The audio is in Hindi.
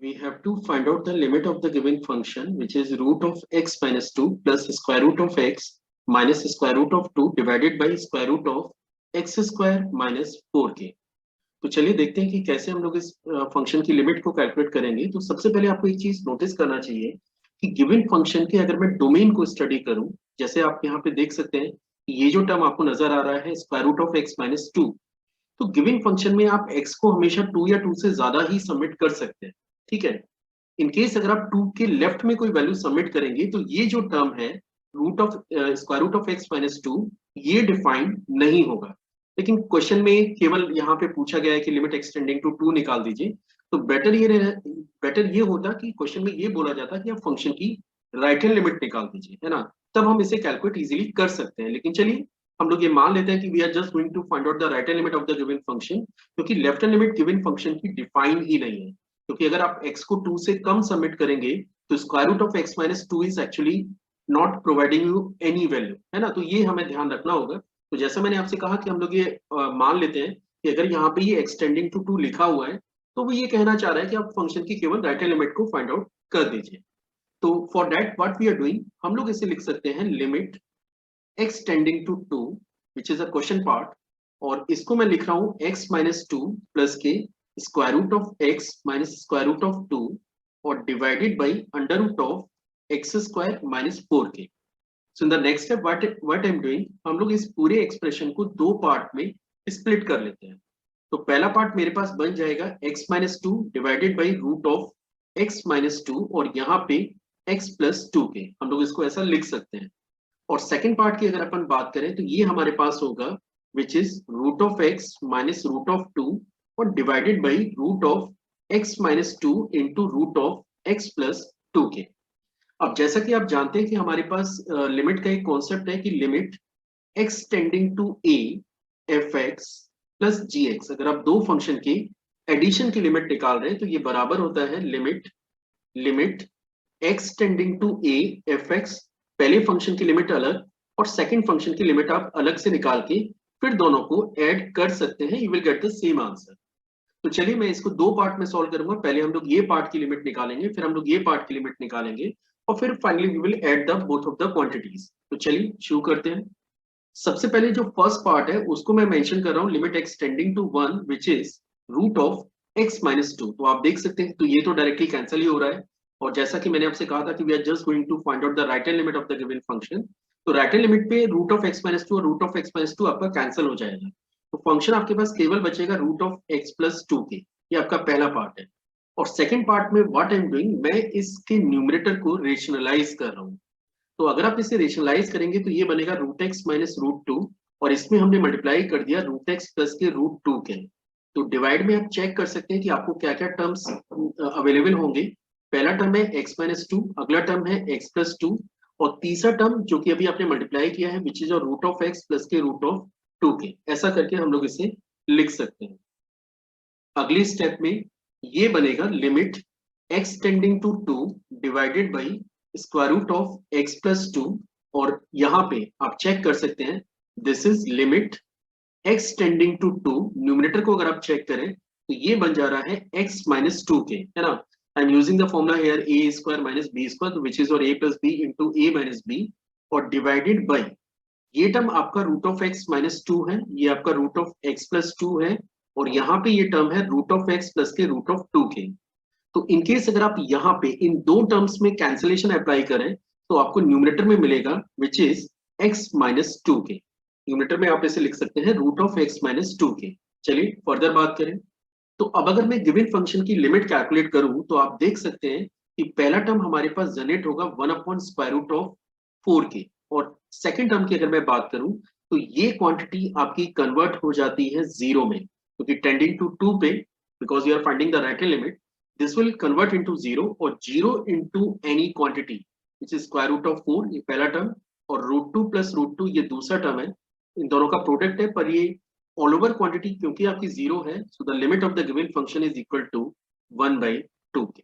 we have to find out the limit of the given function, which is root of x minus 2 plus square root of x minus square root of 2 divided by square root of x square minus 4k। तो चलिए देखते हैं कि कैसे हम लोग इस फंक्शन की लिमिट को कैलकुलेट करेंगे। तो सबसे पहले आपको एक चीज नोटिस करना चाहिए कि गिवन फंक्शन के अगर मैं डोमेन को स्टडी करूं, जैसे आप यहाँ पे देख सकते हैं कि ये जो टर्म आपको नजर आ रहा है square root of x minus 2, तो गिवन फंक्शन में आप x को हमेशा 2 या 2 से ज्यादा ही सबमिट कर सकते हैं। ठीक है, इन केस अगर आप 2 के लेफ्ट में कोई वैल्यू सबमिट करेंगे तो ये जो टर्म है root of square root of x minus 2, ये डिफाइंड नहीं होगा। लेकिन क्वेश्चन में केवल यहाँ पे पूछा गया है कि लिमिट एक्सटेंडिंग टू 2 निकाल दीजिए, तो बेटर ये होता कि क्वेश्चन में ये बोला जाता कि आप फंक्शन की राइट हैंड लिमिट निकाल दीजिए, है ना, तब हम इसे कैलकुलेट इजीली कर सकते हैं। लेकिन चलिए हम लोग ये मान लेते हैं कि we are just going to find out the right hand limit of the given function, क्योंकि left hand limit given function की डिफाइन ही नहीं है। क्योंकि अगर आप x को 2 से कम सबमिट करेंगे तो square root of x minus 2 is actually not providing you any value, है ना। तो ये हमें ध्यान रखना होगा। तो जैसे मैंने आपसे कहा कि हम लोग ये मान लेते हैं कि अगर यहाँ पे ये एक्सटेंडिंग टू 2 लिखा हुआ है तो वो ये कहना चाह रहा है कि आप फंक्शन की केवल राइट हैंड लिमिट को फाइंड आउट कर दीजिए। तो for that what we are doing, हम लोग इसे लिख सकते हैं limit x tending to 2 which is a question part, और इसको मैं लिख रहा हूँ x माइनस 2 प्लस के square root of x minus square root of 2 और divided by under root of x square minus 4k। So in the next step what I am doing, हम लोग इस पूरे एक्सप्रेशन को दो पार्ट में स्प्लिट कर लेते हैं। तो पहला पार्ट मेरे पास बन जाएगा x minus 2 divided by root of x minus 2 और यहाँ पे x प्लस 2k, हम लोग इसको ऐसा लिख सकते हैं। और सेकेंड पार्ट की अगर अपन बात करें तो ये हमारे पास होगा which is root of x minus root of 2 और divided by root of x minus 2 into root of x plus 2k। अब जैसा कि आप जानते हैं कि हमारे पास लिमिट का एक कॉन्सेप्ट है कि limit x tending to a f x plus g x, अगर आप दो फंक्शन की एडिशन की लिमिट निकाल रहे हैं तो ये बराबर होता है limit x tending to a f x, पहले फंक्शन की लिमिट अलग और सेकंड फंक्शन की लिमिट आप अलग से निकाल के फिर दोनों को ऐड कर सकते हैं, you will get the same answer. तो चलिए मैं इसको दो पार्ट में सॉल्व करूंगा। पहले हम लोग ये पार्ट की लिमिट निकालेंगे, फिर हम लोग ये पार्ट की लिमिट निकालेंगे और फिर finally we will add the both of the quantities. तो चलिए शुरू करते हैं। सबसे पहले जो फर्स्ट पार्ट है उसको मैं मेंशन कर रहा हूँ limit x tending to 1 which is root of x minus 2। तो आप देख सकते हैं तो ये तो डायरेक्टली कैंसिल ही हो रहा है, और जैसा कि मैंने आपसे कहा था कि we are just going to find out the right hand limit of the given function. तो राइट हैंड लिमिट पे रूट ऑफ एक्स माइनस 2 और रूट ऑफ एक्स माइनस 2 आपका कैंसिल हो जाएगा, तो फंक्शन आपके पास केवल बचेगा root of x plus 2k। ये आपका पहला पार्ट है। और सेकंड पार्ट में व्हाट आई एम डूइंग, मैं इसके न्यूमरेटर को रेशनलाइज कर रहा हूँ। तो अगर आप इसे रेशनलाइज करेंगे तो ये बनेगा रूट एक्स माइनस रूट 2 और इसमें हमने मल्टीप्लाई कर दिया रूट एक्स प्लस के रूट 2k। तो डिवाइड में आप चेक कर सकते हैं कि आपको क्या क्या टर्म्स अवेलेबल होंगे। पहला टर्म है x माइनस 2, अगला टर्म है x प्लस 2 और तीसरा टर्म जो कि अभी आपने मल्टीप्लाई किया है which is root of x plus के रूट ऑफ 2k। ऐसा करके हम लोग इसे लिख सकते हैं। अगली स्टेप में ये बनेगा limit x tending to 2 divided by square root of x plus 2 और यहाँ पे आप चेक कर सकते हैं this is limit x tending to 2, numerator को अगर आप चेक करें तो ये बन जा रहा है x माइनस 2k, है ना। I am using the formula here a square minus b square which is और a plus b into a minus b और डिवाइडेड बाई ये टर्म आपका रूट ऑफ x माइनस 2 है, ये आपका रूट ऑफ x प्लस 2 है और यहाँ पे ये टर्म है रूट ऑफ x प्लस के रूट ऑफ 2k। तो इनकेस अगर आप यहाँ पे इन दो टर्म्स में कैंसिलेशन अप्लाई करें तो आपको न्यूमरेटर में मिलेगा which is x minus 2k। Numerator में आप इसे लिख सकते हैं root of x minus 2k। चलिए फर्दर बात करें। तो अब अगर मैं गिवन फंक्शन की लिमिट कैलकुलेट करूं तो आप देख सकते हैं कि पहला टर्म हमारे पास जनरेट होगा 1 upon square root of 4k और सेकंड टर्म की अगर मैं बात करूं तो ये क्वांटिटी आपकी कन्वर्ट हो जाती है जीरो में, क्योंकि टेंडिंग टू 2 पे because you are finding the right hand limit this will convert into zero और zero into any quantity which is square root of 4 ये पहला टर्म और रूट 2 प्लस रूट 2 ये दूसरा टर्म है। इन दोनों का प्रोडक्ट है पर ये ऑल ओवर क्वांटिटी क्योंकि आपकी जीरो है, so the limit of the given function is equal to 1/2k।